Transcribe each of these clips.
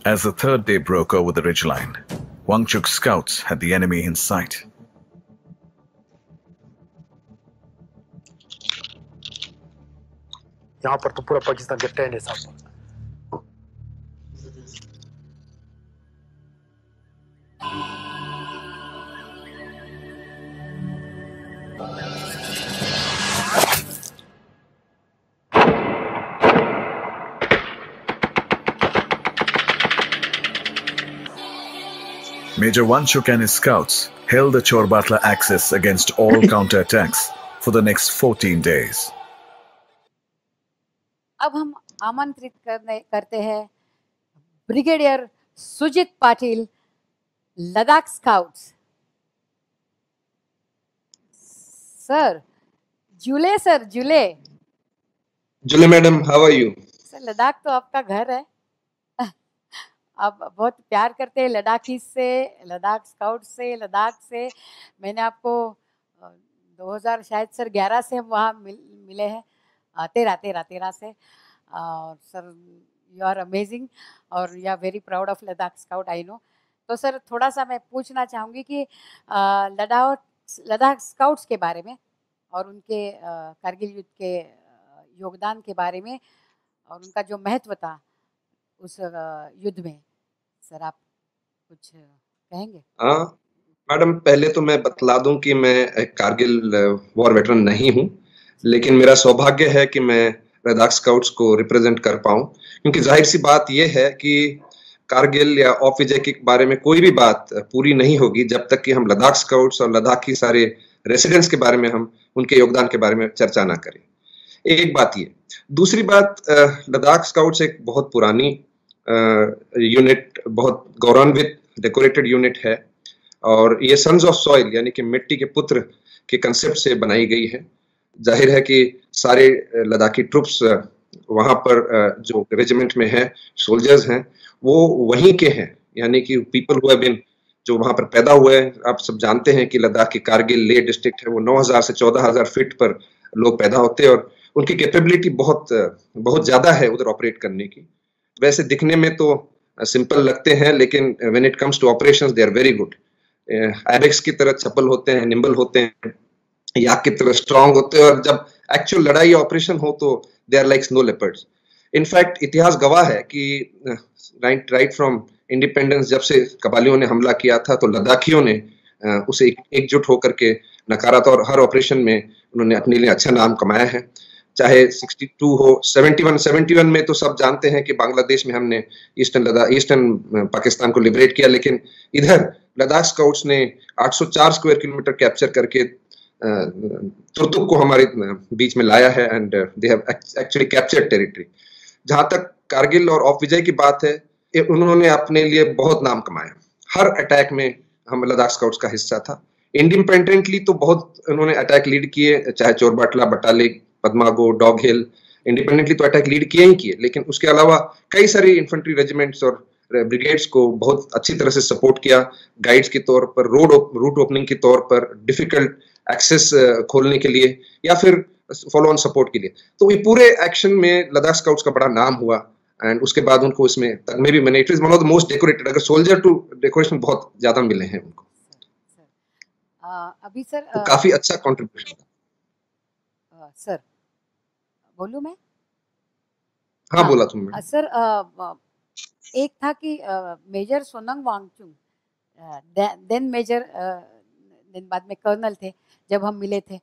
As the third day broke over the ridgeline, Wangchuk's scouts had the enemy in sight. यहाँ पर तो पूरा पाकिस्तान के ट्रेन है साहब। Major Wangchuk and his scouts held the Chorbatla axis against all counterattacks for the next 14 days. अब हम आमंत्रित करते हैं brigadier Sujit Patil, Ladakh Scouts. Sir, जुले madam, how are you? Sir, Ladakh तो आपका घर है। आप बहुत प्यार करते हैं लद्दाखी से, लद्दाख स्काउट से, लद्दाख से। मैंने आपको 2011 से हम वहाँ मिले हैं, 13 से। और सर, यू आर अमेजिंग और you are very proud of Ladakh scout, I know. तो सर, थोड़ा सा मैं पूछना चाहूँगी कि लद्दाख स्काउट्स के बारे में और उनके कारगिल युद्ध के योगदान के बारे में और उनका जो महत्व था उस युद्ध में, सर आप कुछ कहेंगे? हाँ मैडम, पहले तो मैं बतला दूं कि मैं एक कारगिल वॉर वेटरन नहीं हूं, लेकिन मेरा सौभाग्य है कि मैं लद्दाख स्काउट्स को रिप्रेजेंट कर पाऊं, क्योंकि जाहिर सी बात यह है कि कारगिल या ऑफ विजय के बारे में कोई भी बात पूरी नहीं होगी जब तक कि हम लद्दाख स्काउट्स और लद्दाख की सारे रेसिडेंट्स के बारे में, हम उनके योगदान के बारे में चर्चा ना करें। एक बात ये। दूसरी बात, लद्दाख स्काउट्स एक बहुत पुरानी यूनिट, बहुत गौरवान्वित डेकोरेटेड यूनिट है और ये सन्स ऑफ सॉइल यानी कि मिट्टी के पुत्र के कंसेप्ट से बनाई गई है। जाहिर है कि सारे लद्दाखी ट्रुप्स वहाँ पर जो रेजिमेंट में है, सोल्जर्स हैं, वो वहीं के हैं, यानी कि पीपल हु हैव बीन, जो वहाँ पर पैदा हुए हैं। आप सब जानते हैं कि लद्दाख की कारगिल लेह डिस्ट्रिक्ट है, वो 9000 से 14000 फीट पर लोग पैदा होते हैं और उनकी कैपेबिलिटी बहुत ज्यादा है उधर ऑपरेट करने की। वैसे दिखने में तो सिंपल लगते हैं, लेकिन when it comes to operations they are very good. Ibex की तरह चप्पल होते हैं, निम्बल होते हैं, याक की तरह स्ट्रांग होते हैं, और जब एक्चुअल लड़ाई ऑपरेशन हो तो they are like snow leopards. In fact इतिहास गवाह है कि राइट फ्रॉम इंडिपेंडेंस, जब से कबालियों ने हमला किया था तो लद्दाखियों ने उसे एकजुट होकर के नकारा था और हर ऑपरेशन में उन्होंने अपने लिए अच्छा नाम कमाया है। चाहे 62 हो, 71 में तो सब जानते हैं कि बांग्लादेश में हमने ईस्टर्न पाकिस्तान को लिबरेट किया, लेकिन इधर लद्दाख स्काउट्स ने 804 स्क्वायर किलोमीटर कैप्चर करके तुर्तुक को हमारे बीच में लाया है and they have actually captured territory. जहां तक कारगिल और ऑफ विजय की बात है, उन्होंने अपने लिए बहुत नाम कमाया। हर अटैक में हम लद्दाख स्काउट्स का हिस्सा था। इंडिपेंडेंटली तो बहुत उन्होंने अटैक लीड किए, चाहे चोरबाटला, बटालिक, पद्मागो, डॉग हिल, इंडिपेंडेंटली तो अटैक लीड किए ही किए, लेकिन उसके अलावा कई सारी इन्फेंट्री रेजिमेंट्स और ब्रिगेड्स को बहुत अच्छी तरह से सपोर्ट किया, गाइड्स के तौर पर, रूट ओपनिंग के तौर पर, डिफिकल्ट एक्सेस खोलने के लिए या फिर फॉलो ऑन सपोर्ट के लिए। तो ये पूरे एक्शन में लद्दाख स्काउट्स का बड़ा नाम हुआ एंड उसके बाद उनको इसमें तगमे भी मिले। It is one of the most decorated, अगर सोल्जर टू डेकोरेशन बहुत ज्यादा मिले हैं उनको। अभी सर तो काफी अच्छा कंट्रीब्यूशन था। सर बोलूं मैं? हाँ बोला तुमने। सर एक था कि major Sonam Wangchuck, then major, दिन बाद में कर्नल थे जब हम मिले थे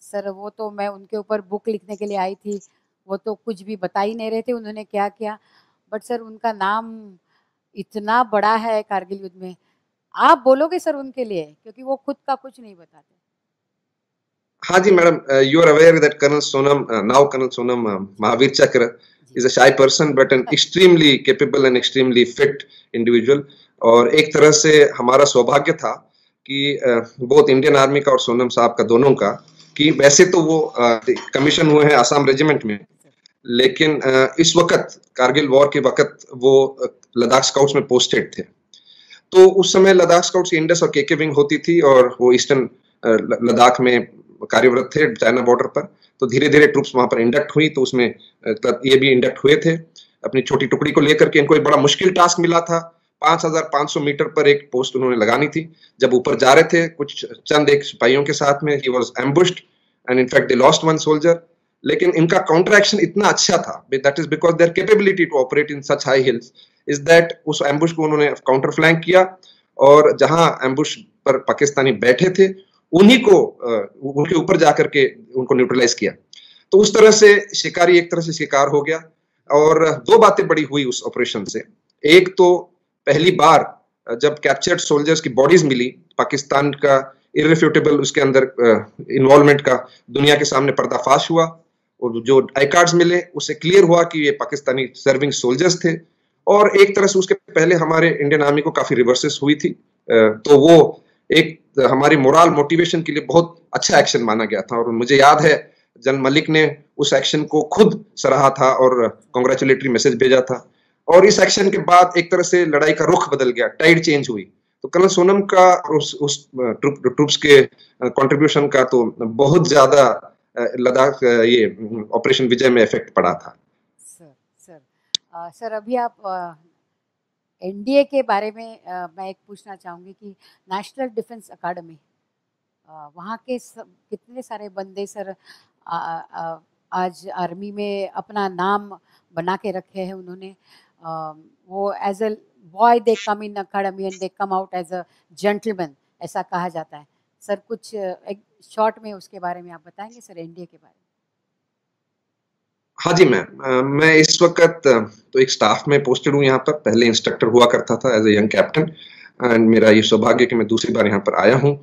सर। वो तो मैं उनके ऊपर बुक लिखने के लिए आई थी, वो तो कुछ भी बता ही नहीं रहे थे उन्होंने क्या किया, बट सर उनका नाम इतना बड़ा है कारगिल युद्ध में। आप बोलोगे सर उनके लिए, क्योंकि वो खुद का कुछ नहीं बताते। हाँ जी madam, you are aware that colonel Sonam, now colonel Sonam Mahavir Chakra is a shy person but an extremely capable and extremely fit individual। और एक तरह से हमारा सौभाग्य था कि बहुत इंडियन आर्मी का और सोनम साहब का, दोनों का, कि वैसे तो वो कमीशन हुए हैं आसाम रेजिमेंट में, लेकिन इस वक्त कारगिल वॉर के वक्त वो लद्दाख स्काउट्स में पोस्टेड थे। तो उस समय लद्दाख स्काउट्स की इंडस और केके विंग होती थी और वो ईस्टर्न लद्दाख में कार्यरत थे, चाइना बॉर्डर पर। तो धीरे धीरे ट्रूप्स वहां पर इंडक्ट हुई, तो उसमें ये भी इंडक्ट हुए थे। अपनी छोटी टुकड़ी को लेकर के इनको एक बड़ा मुश्किल टास्क मिला था। 5500 मीटर पर एक पोस्ट उन्होंने लगानी थी। जब ऊपर जा रहे थे कुछ चंद एक सिपाहियों के साथ में, he was ambushed and in fact they lost one soldier. लेकिन इनका काउंटर एक्शन इतना अच्छा था, that is because their capability to operate in such high hills is that उस एम्बुश को उन्होंने काउंटर फ्लैंक किया और जहां एम्बुश पर पाकिस्तानी बैठे थे उन्हीं को उनके ऊपर जाकर के उनको न्यूट्रलाइज किया। तो उस तरह से शिकारी एक तरह से शिकार हो गया। और दो बातें बड़ी हुई उस ऑपरेशन से। एक तो पहली बार जब कैप्चर्ड सोल्जर्स की बॉडीज मिली, पाकिस्तान का इररिफ्यूटेबल उसके अंदर इन्वॉल्वमेंट का दुनिया के सामने पर्दाफाश हुआ और जो आई कार्ड्स मिले उससे क्लियर हुआ कि ये पाकिस्तानी सर्विंग सोल्जर्स थे। और एक तरह से उसके पहले हमारे इंडियन आर्मी को काफी रिवर्सेस हुई थी, तो वो एक हमारी मोरल मोटिवेशन के लिए बहुत अच्छा एक्शन माना गया था। और मुझे याद है जनरल मलिक ने उस एक्शन को खुद सराहा था और कांग्रेचुलेटरी मैसेज भेजा था। और इस एक्शन के बाद एक तरह से लड़ाई का रुख बदल गया, टाइड चेंज हुई। तो कर्नल सोनम का उस ट्रूप्स के कंट्रीब्यूशन का तो बहुत ज्यादा लद्दाख ये ऑपरेशन विजय में इफेक्ट पड़ा था। सर अभी आप एनडीए के बारे में मैं एक पूछना चाहूँगी कि नेशनल डिफेंस अकादमी वहाँ के कितने सारे बंदे सर आज आर्मी में अपना नाम बना के रखे हैं उन्होंने। वो as a boy they come in academy and they come out as a gentleman, ऐसा कहा जाता है। सर कुछ एक शॉर्ट में उसके बारे में आप बताएंगे सर, एनडीए के बारे में? हाँ जी मैम, मैं इस वक्त तो एक स्टाफ में पोस्टेड हूँ यहाँ पर। पहले इंस्ट्रक्टर हुआ करता था as a young captain and मेरा ये सौभाग्य कि मैं दूसरी बार यहाँ पर आया हूँ।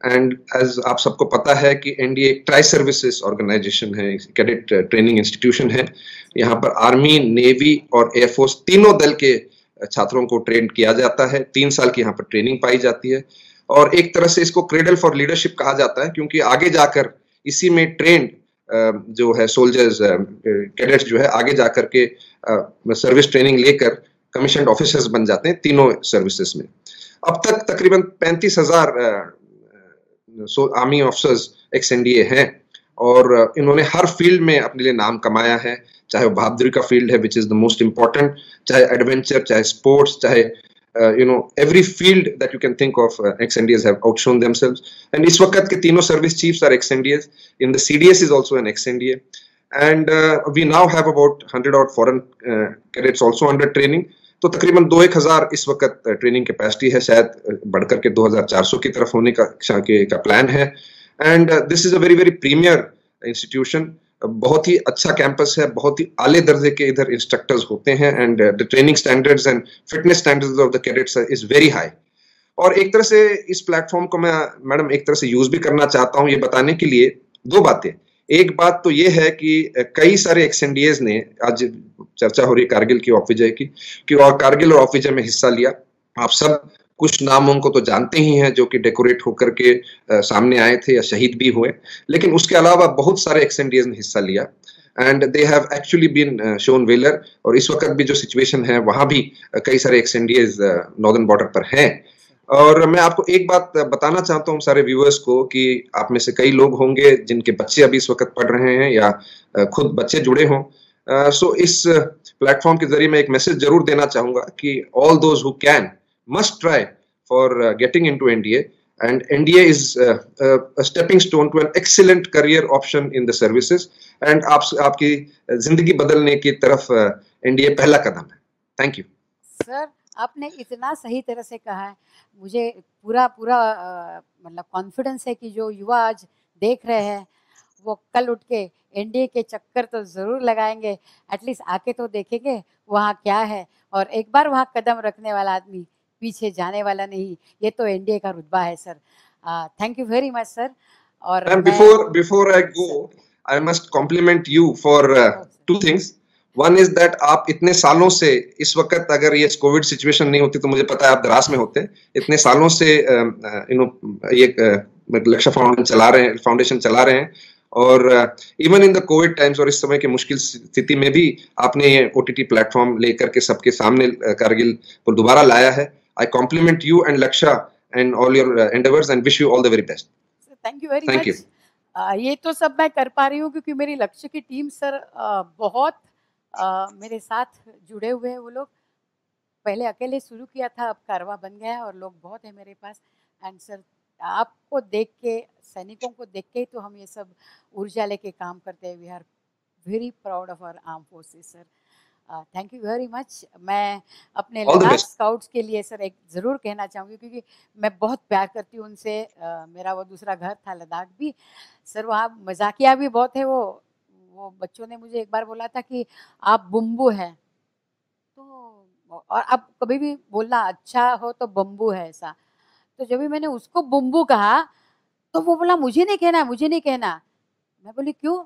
एंड एज आप सबको पता है कि एनडीए एक ट्राई सर्विसेज ऑर्गेनाइजेशन है, कैडेट ट्रेनिंग इंस्टीट्यूशन है। यहाँ पर आर्मी, नेवी और एयरफोर्स तीनों दल के छात्रों को ट्रेन किया जाता है। 3 साल की यहाँ पर ट्रेनिंग पाई जाती है और एक तरह से इसको क्रेडल फॉर लीडरशिप कहा जाता है, क्योंकि आगे जाकर इसी में ट्रेंड जो है सोल्जर्स, कैडेट्स जो है आगे जाकर के सर्विस ट्रेनिंग लेकर कमीशन्ड ऑफिसर्स बन जाते हैं तीनों सर्विसेज में। अब तक तकरीबन 35,000 आर्मी ऑफिसर्स एक्स एनडीए हैं और इन्होंने हर फील्ड में अपने लिए नाम कमाया है, चाहे वो बहादुरी का फील्ड है which is the most important, चाहे एडवेंचर, चाहे स्पोर्ट्स, चाहे every field that you can think of, ex-NDAs have outshone themselves. And इस वक्त के तीनों service chiefs are ex-NDAs. In the CDS is also an ex-NDA. And we now have about 100 odd foreign cadets also under training. तो तकरीबन 2-1,000 इस वक्त training capacity है, शायद बढ़कर के 2,400 की तरफ होने का प्लान है। And this is a very very premier institution, बहुत ही अच्छा कैंपस है, बहुत ही आले दर्जे के इधर इंस्ट्रक्टर्स होते हैं and the training standards and fitness standards of the cadets is very high. और एक तरह से इस प्लेटफॉर्म को मैं मैडम एक तरह से यूज भी करना चाहता हूं ये बताने के लिए 2 बातें। एक बात तो ये है कि कई सारे एक्स-एनडीएस ने, आज चर्चा हो रही कारगिल की, ऑफ विजय की, कि और कारगिल और ऑफ विजय में हिस्सा लिया। आप सब कुछ नामों को तो जानते ही हैं जो कि डेकोरेट होकर के सामने आए थे या शहीद भी हुए, लेकिन उसके अलावा बहुत सारे एक्स-एनडीएस ने हिस्सा लिया and they have actually been shown valour. और इस वक्त भी जो सिचुएशन है वहां भी कई सारे एक्स-एनडीएस नॉर्दर्न बॉर्डर पर हैं। और मैं आपको एक बात बताना चाहता हूँ सारे व्यूअर्स को कि आप में से कई लोग होंगे जिनके बच्चे अभी इस वक्त पढ़ रहे हैं या खुद बच्चे जुड़े हों। सो इस प्लेटफॉर्म के जरिए मैं एक मैसेज जरूर देना चाहूंगा कि all those who can must try for getting into NDA, and NDA is a stepping stone to an excellent career option in the services, and आपकी जिंदगी बदलने की तरफ NDA पहला कदम है। थैंक यू सर, आपने इतना सही तरह से कहा है, मुझे पूरा मतलब कॉन्फिडेंस है कि जो युवा आज देख रहे हैं वो कल उठ के एनडीए के चक्कर तो ज़रूर लगाएंगे, एटलीस्ट आके तो देखेंगे वहाँ क्या है, और एक बार वहाँ कदम रखने वाला आदमी पीछे जाने वाला नहीं। ये तो एनडीए का रुतबा है sir. Thank you very much sir. और before I go, I must compliment you for 2 things. One is that आप इतने सालों से, इस वक्त अगर ये कोविड सिचुएशन नहीं होती तो मुझे पता है आप द्रास में होते। इतने सालों से ये लक्ष्य फाउंडेशन चला रहे हैं और even in the Covid times और इस समय के मुश्किल स्थिति में भी आपने ये ओटीटी प्लेटफॉर्म लेकर के सबके सामने कारगिल को दोबारा लाया है। आई कॉम्प्लीमेंट यू एंड लक्ष्य and all your endeavours and wish you all the very best. Thank you very much. ये तो सब मैं कर पा रही हूँ क्योंकि मेरी लक्ष्य की टीम सर बहुत मेरे साथ जुड़े हुए हैं वो लोग। पहले अकेले शुरू किया था, अब कारवां बन गया है और लोग बहुत हैं मेरे पास। एंड सर, आपको देख के, सैनिकों को देख के ही तो हम ये सब ऊर्जा लेके काम करते हैं। We are very proud of our arm forces sir. Thank you very much. मैं अपने All the Ladakh best. Scouts के लिए सर एक ज़रूर कहना चाहूँगी, क्योंकि मैं बहुत प्यार करती हूँ उनसे। मेरा वो दूसरा घर था लद्दाख भी सर, वहाँ मजाकिया भी बहुत है। वो बच्चों ने मुझे एक बार बोला था कि आप बुम्बू हैं, तो और अब कभी भी बोलना अच्छा हो तो बम्बू है ऐसा। तो जब भी मैंने उसको बुम्बू कहा तो वो बोला मुझे नहीं कहना, मुझे नहीं कहना। मैं बोली क्यों?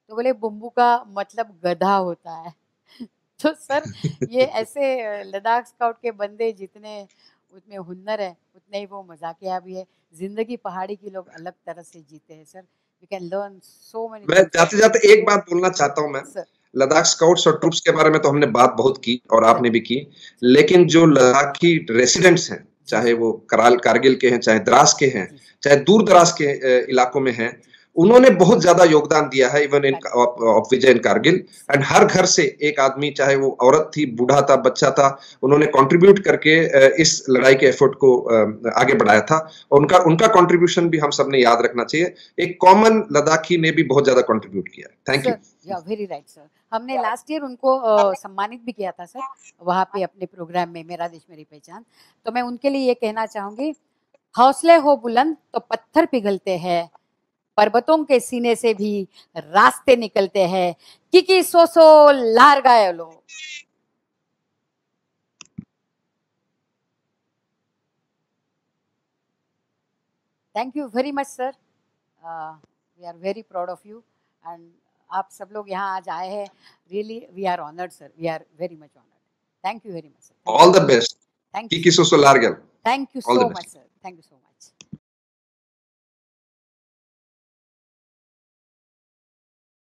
तो बोले बुम्बू का मतलब गधा होता है। तो सर ये ऐसे लद्दाख स्काउट के बंदे जितने उतने हुनर है, उतने ही वो मजाकिया भी है। जिंदगी पहाड़ी की लोग अलग तरह से जीते हैं sir. We can learn so many मैं जाते जाते एक बात बोलना चाहता हूं। मैं सर। लद्दाख स्काउट्स और ट्रूप्स के बारे में तो हमने बात बहुत की और आपने भी की, लेकिन जो लद्दाखी रेसिडेंट्स हैं, चाहे वो कारगिल के हैं, चाहे द्रास के हैं, चाहे दूर दराज के इलाकों में हैं, उन्होंने बहुत ज्यादा योगदान दिया है even in of Vijay in Kargil. And हर घर से एक आदमी, चाहे वो औरत थी, बूढ़ा था, बच्चा था, उन्होंने कंट्रीब्यूट करके इस लड़ाई के एफर्ट को आगे बढ़ाया था। और उनका कंट्रीब्यूशन भी हम सब ने याद रखना चाहिए। एक कॉमन लद्दाखी ने भी बहुत ज्यादा कंट्रीब्यूट किया है। Thank you. या वेरी राइट सर। हमने लास्ट ईयर उनको सम्मानित भी किया था सर, वहाँ पे अपने प्रोग्राम में, मेरा देश मेरी पहचान। तो मैं उनके लिए ये कहना चाहूंगी, हौसले हो बुलंद तो पत्थर पिघलते हैं, पर्वतों के सीने से भी रास्ते निकलते हैं, किकी सोसो लार गायलो। Thank you very much sir. We are very proud of you. And आप सब लोग यहाँ आज आए हैं, really we are honoured sir, we are very much honoured. Thank you very much sir. All the best. Thank you. किकी सोसो लार गायलो। Thank you All the so best. Much sir, thank you so much.